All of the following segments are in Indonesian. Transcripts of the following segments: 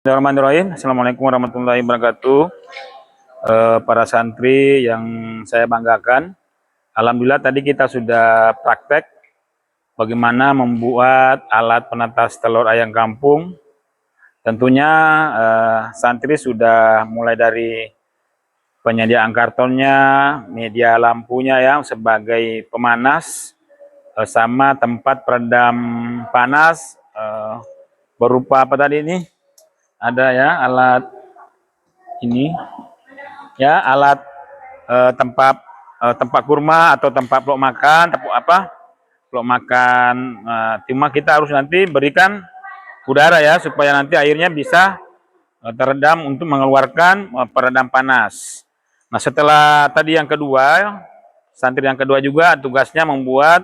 Bismillahirrahmanirrahim. Assalamualaikum warahmatullahi wabarakatuh. Para santri yang saya banggakan, alhamdulillah tadi kita sudah praktek bagaimana membuat alat penetas telur ayam kampung. Tentunya santri sudah mulai dari penyediaan kartonnya, media lampunya yang sebagai pemanas, sama tempat peredam panas, berupa apa tadi ini? Ada ya alat ini ya alat tempat kurma atau tempat peluk makan, peluk makan. Cuma kita harus nanti berikan udara ya supaya nanti airnya bisa teredam untuk mengeluarkan peredam panas. Nah, setelah tadi yang kedua, santri yang kedua juga tugasnya membuat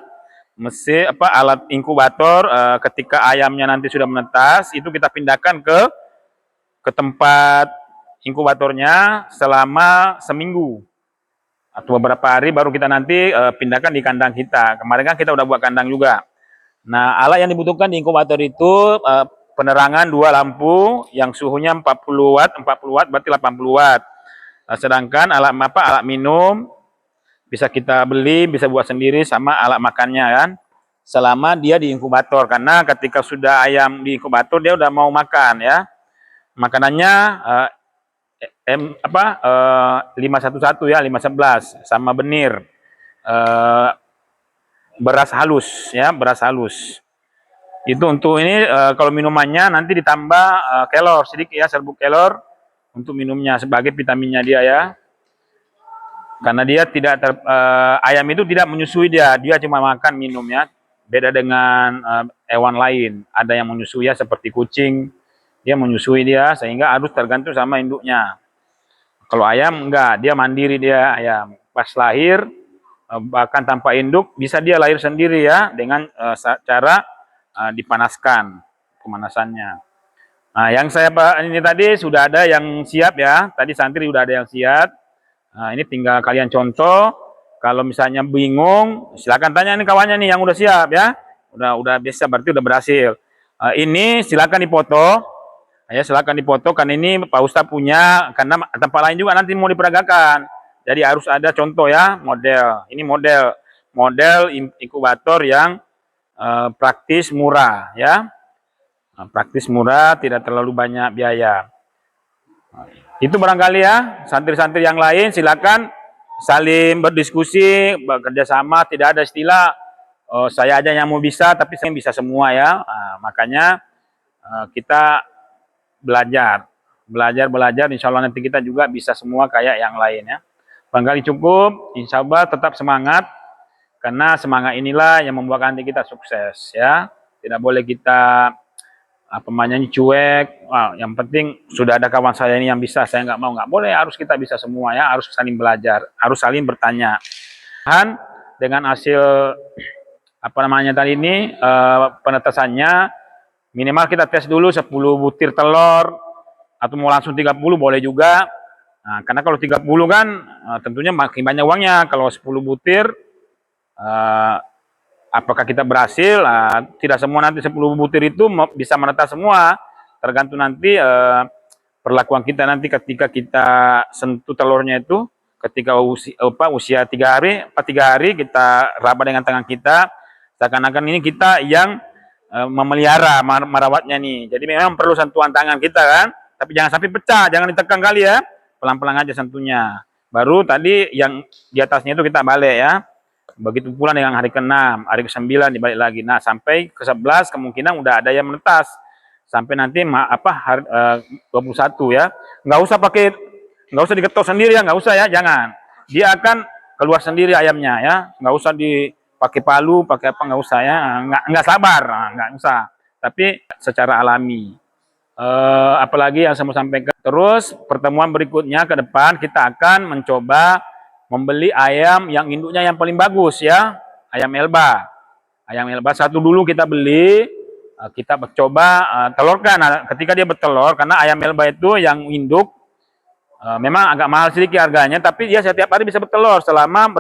mesin alat inkubator. Ketika ayamnya nanti sudah menetas, itu kita pindahkan ke tempat inkubatornya selama seminggu atau beberapa hari, baru kita nanti pindahkan di kandang kita. Kemarin kan kita udah buat kandang juga. Nah, alat yang dibutuhkan di inkubator itu penerangan 2 lampu yang suhunya 40 watt, 40 watt berarti 80 watt. Sedangkan alat minum bisa kita beli, bisa buat sendiri, sama alat makannya kan. Selama dia di inkubator, karena ketika sudah ayam di inkubator dia udah mau makan ya. Makanannya 511 ya, 511 sama benir, beras halus ya, beras halus. Itu untuk ini. Kalau minumannya nanti ditambah kelor sedikit ya, serbuk kelor untuk minumnya sebagai vitaminnya dia ya. Karena dia tidak ayam itu tidak menyusui, dia cuma makan minum ya. Beda dengan hewan lain, ada yang menyusui ya seperti kucing. Dia menyusui dia, sehingga harus tergantung sama induknya. Kalau ayam enggak, dia mandiri dia ayam. Pas lahir, bahkan tanpa induk, bisa dia lahir sendiri ya, dengan cara dipanaskan, pemanasannya. Nah, yang saya ini tadi sudah ada yang siap ya, tadi santri sudah ada yang siap. Nah, ini tinggal kalian contoh. Kalau misalnya bingung, silakan tanya ini kawannya nih yang udah siap ya. Udah biasa, berarti udah berhasil. Ini silakan dipoto. Ya, silakan dipoto, kan ini Pak Ustadz punya, karena tempat lain juga nanti mau diperagakan. Jadi harus ada contoh ya, model. Ini model inkubator yang praktis murah ya. Praktis murah, tidak terlalu banyak biaya. Itu barangkali ya, santri-santri yang lain silakan saling berdiskusi, bekerja sama, tidak ada istilah saya aja yang mau bisa, tapi saya bisa semua ya. Makanya kita belajar, insya Allah nanti kita juga bisa semua kayak yang lain ya. Barangkali cukup, insya Allah tetap semangat, karena semangat inilah yang membuat nanti kita sukses ya. Tidak boleh kita cuek. Yang penting sudah ada kawan saya ini yang bisa, saya nggak boleh, harus kita bisa semua ya, harus saling belajar, harus saling bertanya. Dengan hasil tadi ini penetasannya, minimal kita tes dulu 10 butir telur, atau mau langsung 30 boleh juga. Nah, karena kalau 30 kan tentunya makin banyak uangnya. Kalau 10 butir, apakah kita berhasil? Tidak semua nanti 10 butir itu bisa menetas semua. Tergantung nanti perlakuan kita nanti ketika kita sentuh telurnya itu, ketika usia 3 hari kita raba dengan tangan kita, seakan-akan ini kita yang memelihara, merawatnya nih. Jadi memang perlu sentuhan tangan kita kan, tapi jangan sampai pecah, jangan ditekan kali ya, pelan-pelan aja sentuhnya. Baru tadi yang di atasnya itu kita balik ya. Begitu pula dengan hari ke-6, hari ke-9 dibalik lagi. Nah, sampai ke-11 kemungkinan udah ada yang menetas. Sampai nanti hari 21 ya. Nggak usah diketok sendiri ya, nggak usah ya, jangan. Dia akan keluar sendiri ayamnya ya, nggak usah pakai palu, pakai apa, nggak usah ya, nggak sabar, nggak usah. Tapi secara alami. Apalagi yang saya mau sampaikan. Terus pertemuan berikutnya ke depan kita akan mencoba membeli ayam yang induknya yang paling bagus ya, ayam Elba. Ayam Elba satu dulu kita beli, kita coba telurkan. Nah, ketika dia bertelur, karena ayam Elba itu yang induk memang agak mahal sedikit harganya, tapi dia setiap hari bisa bertelur selama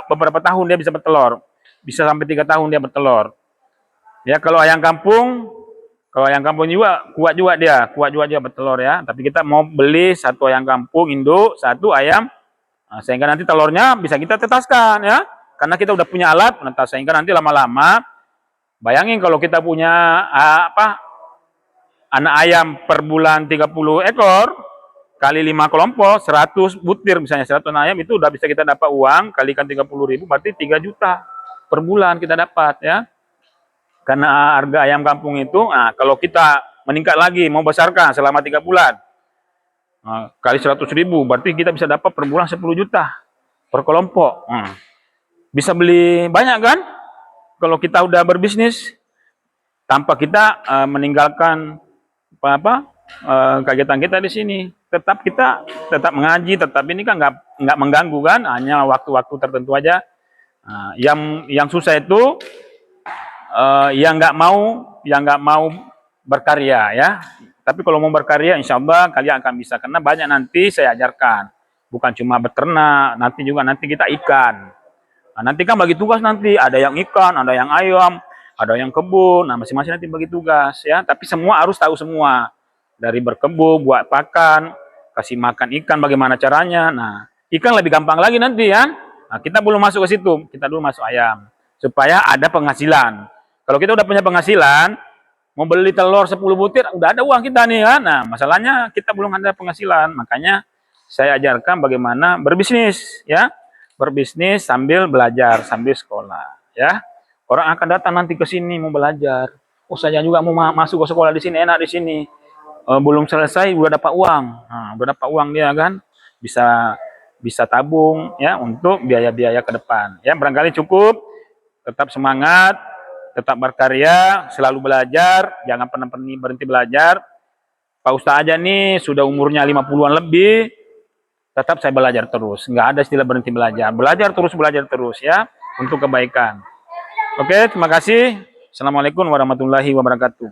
beberapa tahun dia bisa bertelur. Bisa sampai 3 tahun dia bertelur. Ya, kalau ayam kampung Kalau ayam kampung juga kuat juga dia bertelur ya. Tapi kita mau beli satu ayam kampung induk, satu ayam, sehingga nanti telurnya bisa kita tetaskan ya. Karena kita udah punya alat menetas, sehingga nanti lama-lama, bayangin kalau kita punya anak ayam per bulan 30 ekor, kali 5 kelompok, 100 butir misalnya, 100 ayam itu udah bisa kita dapat uang, kalikan 30.000 berarti 3 juta per bulan kita dapat ya. Karena harga ayam kampung itu, nah, kalau kita meningkat lagi, mau besarkan selama 3 bulan, kali 100.000, berarti kita bisa dapat per bulan 10 juta per kelompok. Bisa beli banyak kan? Kalau kita udah berbisnis, tanpa kita meninggalkan kegiatan kita di sini. Kita tetap mengaji, tetap ini kan nggak mengganggu kan, hanya waktu-waktu tertentu aja. Yang susah itu yang nggak mau berkarya ya. Tapi kalau mau berkarya, insya Allah kalian akan bisa, karena banyak nanti saya ajarkan. Bukan cuma beternak, nanti kita ikan. Nah, nanti kan bagi tugas, nanti ada yang ikan, ada yang ayam, ada yang kebun. Nah, masing-masing nanti bagi tugas ya. Tapi semua harus tahu semua, dari berkebun, buat pakan, kasih makan ikan, bagaimana caranya. Nah, ikan lebih gampang lagi nanti ya. Nah, kita belum masuk ke situ, kita dulu masuk ayam supaya ada penghasilan. Kalau kita udah punya penghasilan, mau beli telur 10 butir, udah ada uang kita nih kan. Nah, masalahnya kita belum ada penghasilan. Makanya saya ajarkan bagaimana berbisnis ya. Berbisnis sambil belajar, sambil sekolah ya. Orang akan datang nanti ke sini mau belajar. Oh, saya juga mau masuk ke sekolah di sini, enak di sini. Belum selesai udah dapat uang. Nah, udah dapat uang dia kan. Bisa tabung ya untuk biaya-biaya ke depan. Ya, barangkali cukup. Tetap semangat, tetap berkarya, selalu belajar, jangan pernah berhenti belajar. Pak Ustaz aja nih sudah umurnya 50-an lebih, tetap saya belajar terus. Nggak ada istilah berhenti belajar. Belajar terus ya, untuk kebaikan. Oke, terima kasih. Assalamualaikum warahmatullahi wabarakatuh.